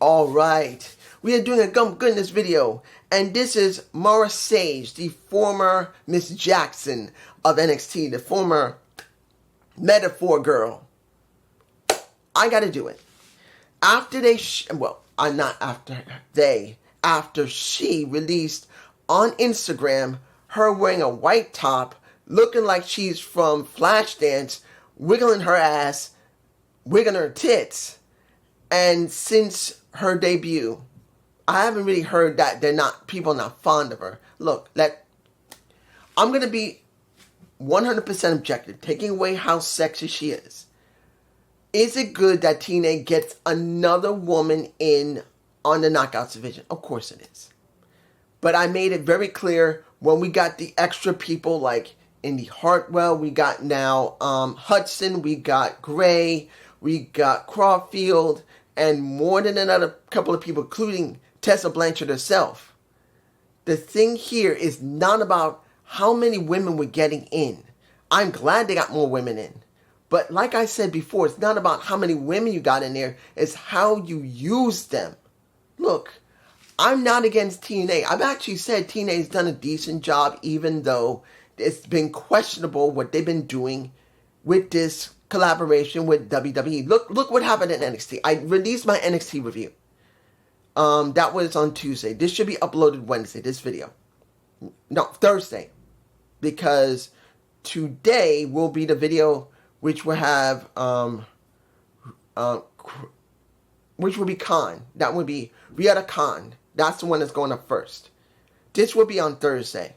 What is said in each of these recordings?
Alright, we are doing a gump goodness video, and this is Mara Sade, the former Miss Jackson of NXT, the former metaphor girl. I gotta do it. After after she released on Instagram her wearing a white top, looking like she's from Flashdance, wiggling her ass, wiggling her tits. And since her debut, I haven't really heard that people are not fond of her. Look, I'm going to be 100% objective, taking away how sexy she is. Is it good that TNA gets another woman in on the Knockouts division? Of course it is. But I made it very clear when we got the extra people like Indy Hartwell, we got now Hudson, we got Gray, we got Crawfield, and more than another couple of people, including Tessa Blanchard herself. The thing here is not about how many women we're getting in. I'm glad they got more women in. But like I said before, it's not about how many women you got in there. It's how you use them. Look, I'm not against TNA. I've actually said TNA's done a decent job, even though it's been questionable what they've been doing with this collaboration with WWE. Look what happened in NXT. I released my NXT review. That was on Tuesday. This should be uploaded Wednesday, this video. No, Thursday. Because today will be the video which will have which will be Khan. That would be Riyadh Khan. That's the one that's going up first. This will be on Thursday.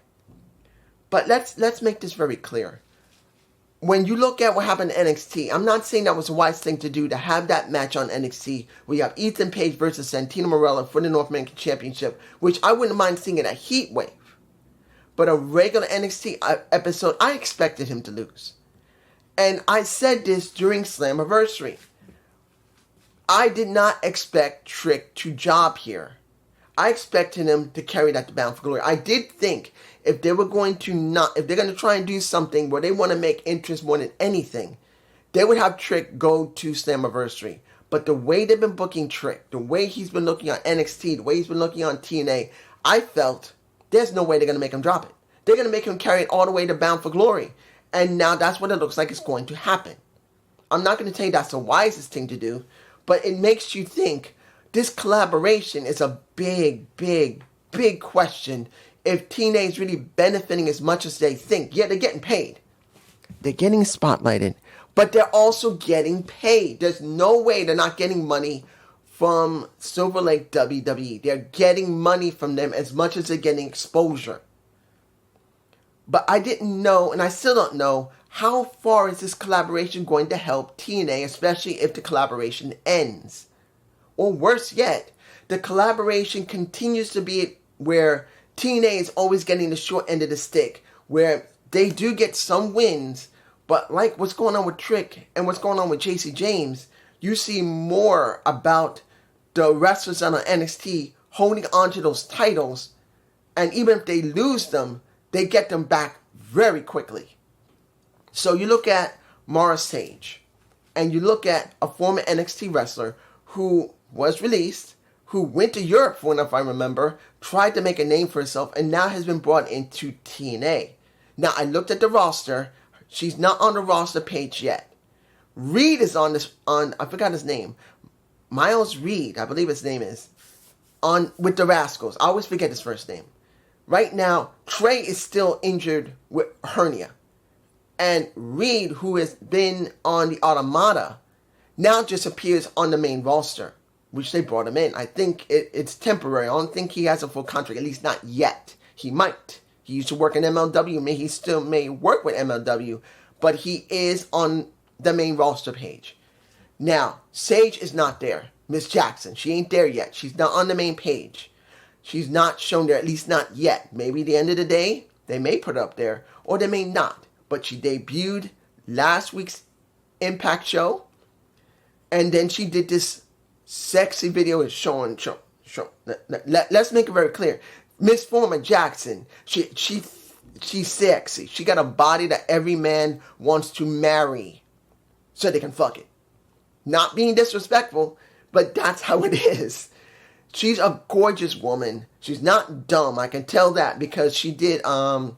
But let's make this very clear. When you look at what happened in NXT, I'm not saying that was a wise thing to do to have that match on NXT where you have Ethan Page versus Santino Marella for the North American Championship, which I wouldn't mind seeing in a heat wave. But a regular NXT episode, I expected him to lose. And I said this during Slammiversary. I did not expect Trick to job here. I expected him to carry that to Bound for Glory. I did think if they're going to try and do something where they want to make interest more than anything, they would have Trick go to Slammiversary. But the way they've been booking Trick, the way he's been looking on NXT, the way he's been looking on TNA, I felt there's no way they're going to make him drop it. They're going to make him carry it all the way to Bound for Glory. And now that's what it looks like is going to happen. I'm not going to tell you that's the wisest thing to do, but it makes you think this collaboration is a big, big, big question if TNA is really benefiting as much as they think. Yeah, they're getting paid. They're getting spotlighted, but they're also getting paid. There's no way they're not getting money from Silver Lake WWE. They're getting money from them as much as they're getting exposure. But I didn't know, and I still don't know, how far is this collaboration going to help TNA, especially if the collaboration ends. Or worse yet, the collaboration continues to be where TNA is always getting the short end of the stick, where they do get some wins, but like what's going on with Trick and what's going on with JC James, you see more about the wrestlers on NXT holding on to those titles, and even if they lose them, they get them back very quickly. So you look at Mara Sade, and you look at a former NXT wrestler who was released, who went to Europe for one, if I remember, tried to make a name for herself, and now has been brought into TNA. Now, I looked at the roster. She's not on the roster page yet. Reed is on I forgot his name. Miles Reed, I believe his name is, with the Rascals. I always forget his first name. Right now, Trey is still injured with hernia. And Reed, who has been on the Automata, now just appears on the main roster, which they brought him in. I think it's temporary. I don't think he has a full contract, at least not yet. He might. He used to work in MLW. He still may work with MLW, but he is on the main roster page. Now, Sage is not there. Miss Jackson, she ain't there yet. She's not on the main page. She's not shown there, at least not yet. Maybe at the end of the day, they may put her up there, or they may not. But she debuted last week's Impact show, and then she did this sexy video showing. Let's make it very clear. Miss Former Jackson, she's sexy. She got a body that every man wants to marry so they can fuck it. Not being disrespectful, But that's how it is. She's a gorgeous woman. She's not dumb. I can tell that because she did a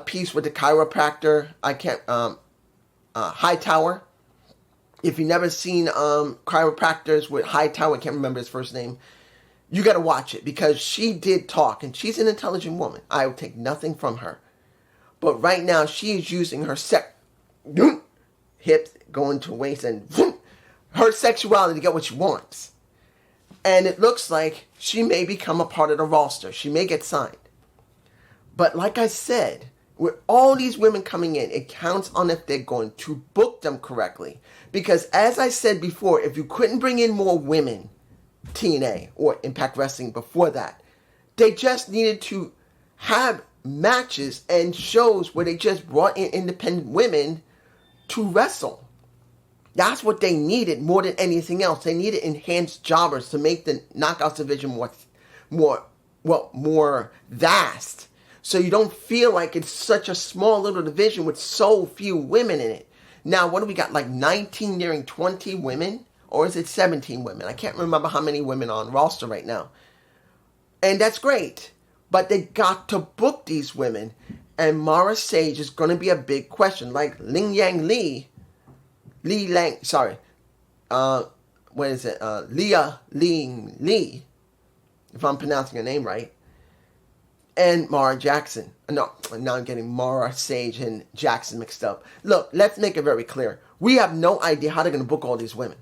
piece with the chiropractor. I can't Hightower. If you've never seen chiropractors with Hightower, I can't remember his first name. You got to watch it because she did talk, and she's an intelligent woman. I will take nothing from her. But right now, she is using her hips going to waist and her sexuality to get what she wants. And it looks like she may become a part of the roster. She may get signed. But like I said, with all these women coming in, it counts on if they're going to book them correctly. Because as I said before, if you couldn't bring in more women, TNA or Impact Wrestling before that, they just needed to have matches and shows where they just brought in independent women to wrestle. That's what they needed more than anything else. They needed enhanced jobbers to make the Knockouts division more vast. So you don't feel like it's such a small little division with so few women in it. Now, what do we got? Like 19 nearing 20 women? Or is it 17 women? I can't remember how many women are on roster right now. And that's great. But they got to book these women. And Mara Sade is going to be a big question. Like Leah Ling Lee, if I'm pronouncing her name right, and Mara Jackson. No, now I'm getting Mara Sade and Jackson mixed up. Look, let's make it very clear. We have no idea how they're going to book all these women.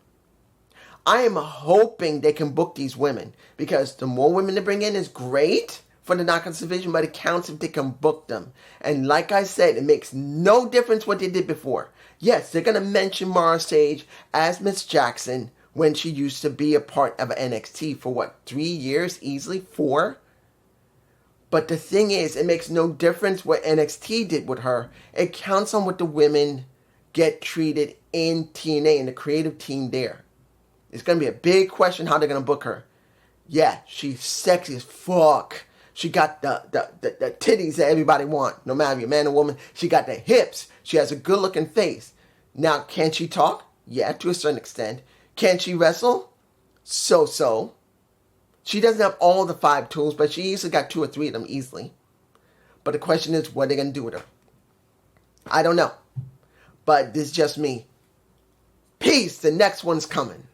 I am hoping they can book these women because the more women they bring in is great for the Knockouts division, but it counts if they can book them. And like I said, it makes no difference what they did before. Yes, they're going to mention Mara Sade as Miss Jackson when she used to be a part of NXT for 3 years? Easily 4? But the thing is, it makes no difference what NXT did with her. It counts on what the women get treated in TNA and the creative team there. It's going to be a big question how they're going to book her. Yeah, she's sexy as fuck. She got the titties that everybody want, no matter if you're a man or woman. She got the hips. She has a good-looking face. Now, can she talk? Yeah, to a certain extent. Can she wrestle? So. She doesn't have all the 5 tools, but she easily got 2 or 3 of them easily. But the question is, what are they going to do with her? I don't know. But this is just me. Peace. The next one's coming.